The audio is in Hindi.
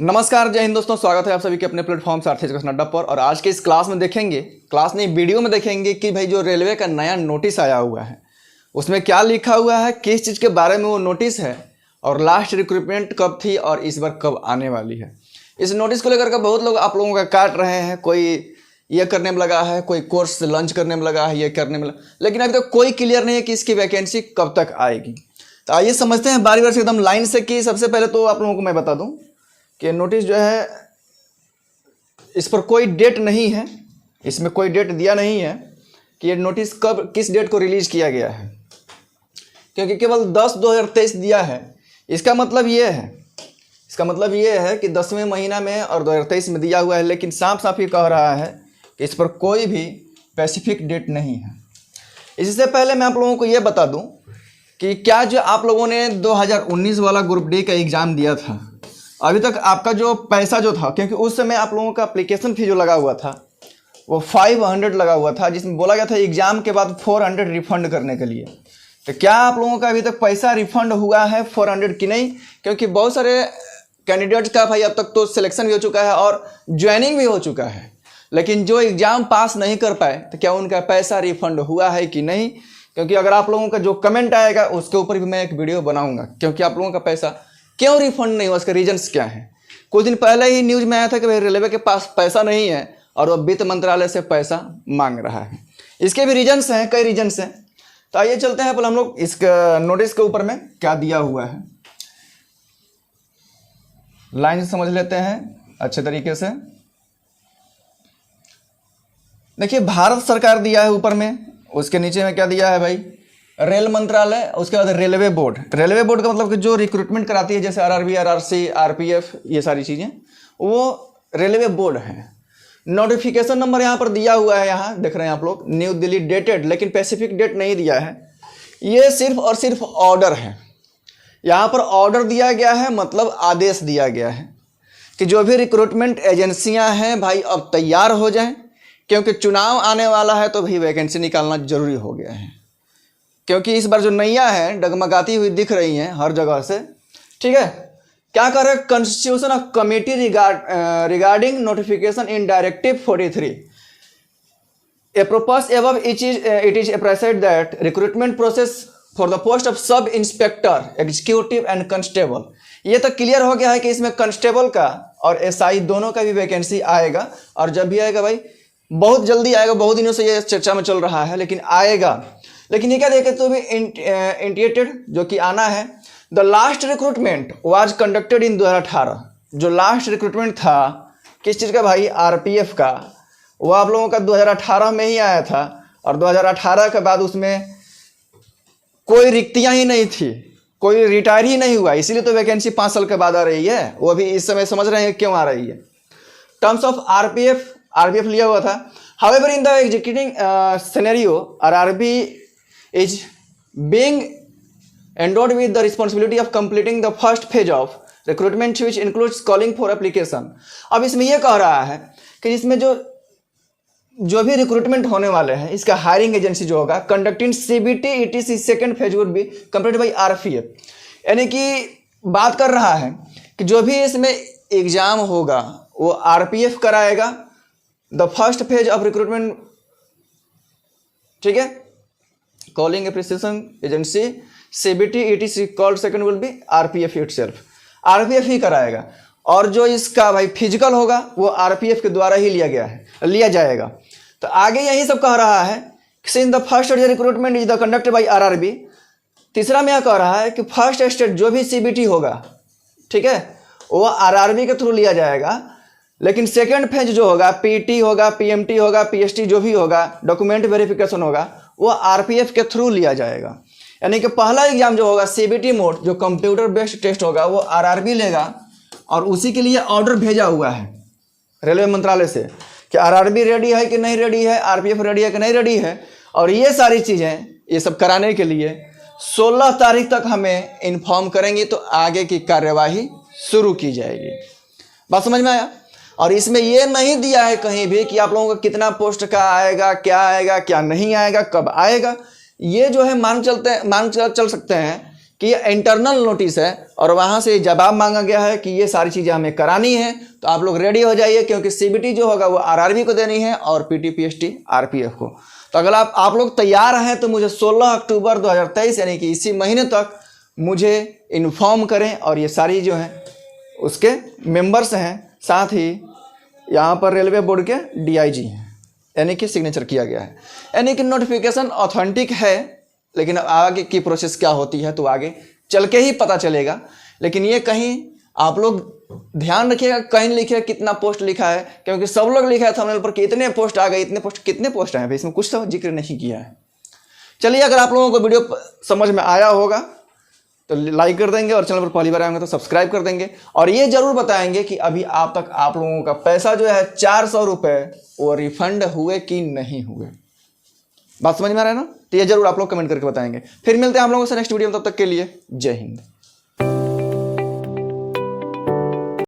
नमस्कार, जय हिंद दोस्तों। स्वागत है आप सभी के अपने प्लेटफॉर्म सारथी एजुकेशन अड्डा पर। और आज के इस क्लास में देखेंगे, क्लास नहीं वीडियो में देखेंगे कि भाई जो रेलवे का नया नोटिस आया हुआ है उसमें क्या लिखा हुआ है, किस चीज़ के बारे में वो नोटिस है और लास्ट रिक्रूटमेंट कब थी और इस बार कब आने वाली है। इस नोटिस को लेकर के बहुत लोग आप लोगों का काट रहे हैं। कोई ये करने में लगा है, कोई कोर्स लॉन्च करने में लगा है, ये करने में लगा, लेकिन अभी तक कोई क्लियर नहीं है कि इसकी वैकेंसी कब तक आएगी। तो आइए समझते हैं बारी बारी से एकदम लाइन से कि सबसे पहले तो आप लोगों को मैं बता दूं कि नोटिस जो है इस पर कोई डेट नहीं है, इसमें कोई डेट दिया नहीं है कि ये नोटिस कब किस डेट को रिलीज किया गया है, क्योंकि केवल 10/2023 दिया है। इसका मतलब ये है कि 10वें महीना में और 2023 में दिया हुआ है, लेकिन साफ साफ ये कह रहा है कि इस पर कोई भी स्पेसिफिक डेट नहीं है। इससे पहले मैं आप लोगों को ये बता दूं कि क्या जो आप लोगों ने 2019 वाला ग्रुप डी का एग्ज़ाम दिया था, अभी तक आपका जो पैसा जो था, क्योंकि उस समय आप लोगों का एप्लीकेशन फी जो लगा हुआ था वो 500 लगा हुआ था, जिसमें बोला गया था एग्ज़ाम के बाद 400 रिफंड करने के लिए। तो क्या आप लोगों का अभी तक पैसा रिफंड हुआ है 400 की नहीं? क्योंकि बहुत सारे कैंडिडेट्स का भाई अब तक तो सिलेक्शन भी हो चुका है और ज्वाइनिंग भी हो चुका है, लेकिन जो एग्ज़ाम पास नहीं कर पाए तो क्या उनका पैसा रिफंड हुआ है कि नहीं? क्योंकि अगर आप लोगों का जो कमेंट आएगा उसके ऊपर भी मैं एक वीडियो बनाऊँगा, क्योंकि आप लोगों का पैसा क्यों रिफंड नहीं हुआ, उसके रीजंस क्या हैं। कुछ दिन पहले ही न्यूज़ में आया था कि भाई रेलवे के पास पैसा नहीं है और वो वित्त मंत्रालय से पैसा मांग रहा है। इसके भी रीजंस हैं, कई रीजंस हैं। तो आइए चलते हैं पहले हम लोग इस नोटिस के ऊपर में क्या दिया हुआ है, लाइन से समझ लेते हैं अच्छे तरीके से। देखिए, भारत सरकार दिया है ऊपर में, उसके नीचे में क्या दिया है भाई, रेल मंत्रालय, उसके बाद रेलवे बोर्ड। रेलवे बोर्ड का मतलब कि जो रिक्रूटमेंट कराती है, जैसे आरआरबी, आरआरसी, आरपीएफ, ये सारी चीज़ें, वो रेलवे बोर्ड है। नोटिफिकेशन नंबर यहाँ पर दिया हुआ है, यहाँ देख रहे हैं आप लोग, न्यू दिल्ली डेटेड, लेकिन स्पेसिफिक डेट नहीं दिया है। ये सिर्फ और सिर्फ ऑर्डर है। यहाँ पर ऑर्डर दिया गया है, मतलब आदेश दिया गया है कि जो भी रिक्रूटमेंट एजेंसियाँ हैं भाई अब तैयार हो जाएं, क्योंकि चुनाव आने वाला है तो भाई वैकेंसी निकालना जरूरी हो गया है। क्योंकि इस बार जो नैया है डगमगाती हुई दिख रही हैं हर जगह से, ठीक है। क्या कर रहे हैं, constitution of committee regarding notification in directive 43 apropos above it is apprised that recruitment process for the post of sub inspector, executive and constable. ये तो क्लियर हो गया है कि इसमें कांस्टेबल का और एसआई दोनों का भी वैकेंसी आएगा, और जब भी आएगा भाई बहुत जल्दी आएगा, बहुत दिनों से ये चर्चा में चल रहा है, लेकिन आएगा। लेकिन ये क्या देखे तो भी इंटीएटेड जो कि आना है। The last recruitment was conducted in 2018। जो लास्ट रिक्रूटमेंट था किस चीज़ का भाई, आरपीएफ का, वो आप लोगों का 2018 में ही आया था, और 2018 के बाद उसमें कोई रिक्तियां ही नहीं थी, कोई रिटायर ही नहीं हुआ, इसीलिए तो वैकेंसी 5 साल के बाद आ रही है। वो भी इस समय समझ रहे हैं क्यों आ रही है। टर्म्स ऑफ आरपीएफ लिया हुआ था। However in the executing scenario RRB is being endowed with the responsibility of completing the first phase of recruitment which includes calling for application। अब इसमें यह कह रहा है कि इसमें जो भी रिक्रूटमेंट होने वाले हैं, इसका हायरिंग एजेंसी जो होगा, conducting CBT etc second phase would be completed by RPF. यानी कि बात कर रहा है कि जो भी इसमें एग्जाम होगा वो आरपीएफ कराएगा, the first phase of recruitment, ठीक है। Calling appreciation agency CBT ETC called second will be RPF itself, RPF ही कराएगा। और जो इसका भाई फिजिकल होगा वो आरपीएफ के द्वारा ही लिया जाएगा। तो आगे यही सब कह रहा है, since the first stage recruitment is the conducted by RRB. तीसरा में यह कह रहा है कि फर्स्ट स्टेज जो भी सीबीटी होगा, ठीक है, वो आरआरबी के थ्रू लिया जाएगा, लेकिन सेकेंड फेज जो होगा, पीटी होगा, पीएमटी होगा, पीएसटी जो भी होगा, डॉक्यूमेंट वेरिफिकेशन होगा, वो आरपीएफ के थ्रू लिया जाएगा। यानी कि पहला एग्जाम जो होगा सीबीटी मोड, जो कंप्यूटर बेस्ड टेस्ट होगा, वो आरआरबी लेगा, और उसी के लिए ऑर्डर भेजा हुआ है रेलवे मंत्रालय से कि आरआरबी रेडी है कि नहीं रेडी है, आरपीएफ रेडी है कि नहीं रेडी है। और ये सारी चीज़ें ये सब कराने के लिए 16 तारीख तक हमें इन्फॉर्म करेंगी, तो आगे की कार्यवाही शुरू की जाएगी। बात समझ में आया? और इसमें ये नहीं दिया है कहीं भी कि आप लोगों को कितना पोस्ट का आएगा, क्या नहीं आएगा, कब आएगा। ये जो है मान चल सकते हैं कि ये इंटरनल नोटिस है और वहाँ से जवाब मांगा गया है कि ये सारी चीज़ें हमें करानी है, तो आप लोग रेडी हो जाइए, क्योंकि CBT जो होगा वो RRB को देनी है और PT PST RPF को। तो अगर आप लोग तैयार हैं तो मुझे 16 अक्टूबर 2023 यानी कि इसी महीने तक मुझे इन्फॉर्म करें। और ये सारी जो हैं उसके मेंबर्स हैं, साथ ही यहाँ पर रेलवे बोर्ड के DIG हैं, यानी कि सिग्नेचर किया गया है, यानी कि नोटिफिकेशन ऑथेंटिक है। लेकिन आगे की प्रोसेस क्या होती है तो आगे चल के ही पता चलेगा। लेकिन ये कहीं आप लोग ध्यान रखिएगा, कहीं लिखे कितना पोस्ट लिखा है, क्योंकि सब लोग लिखा है थंबनेल पर कि इतने पोस्ट आ गए, इतने पोस्ट, कितने पोस्ट आए, इसमें कुछ तो जिक्र नहीं किया है। चलिए, अगर आप लोगों को वीडियो समझ में आया होगा तो लाइक कर देंगे और चैनल पर पहली बार आएंगे तो सब्सक्राइब कर देंगे। और ये जरूर बताएंगे कि अभी आप तक आप लोगों का पैसा जो है 400 रुपये वो रिफंड हुए कि नहीं हुए। बात समझ में आ रहा है ना? तो ये जरूर आप लोग कमेंट करके बताएंगे। फिर मिलते हैं आप लोगों से नेक्स्ट वीडियो में, तब तक के लिए जय हिंद।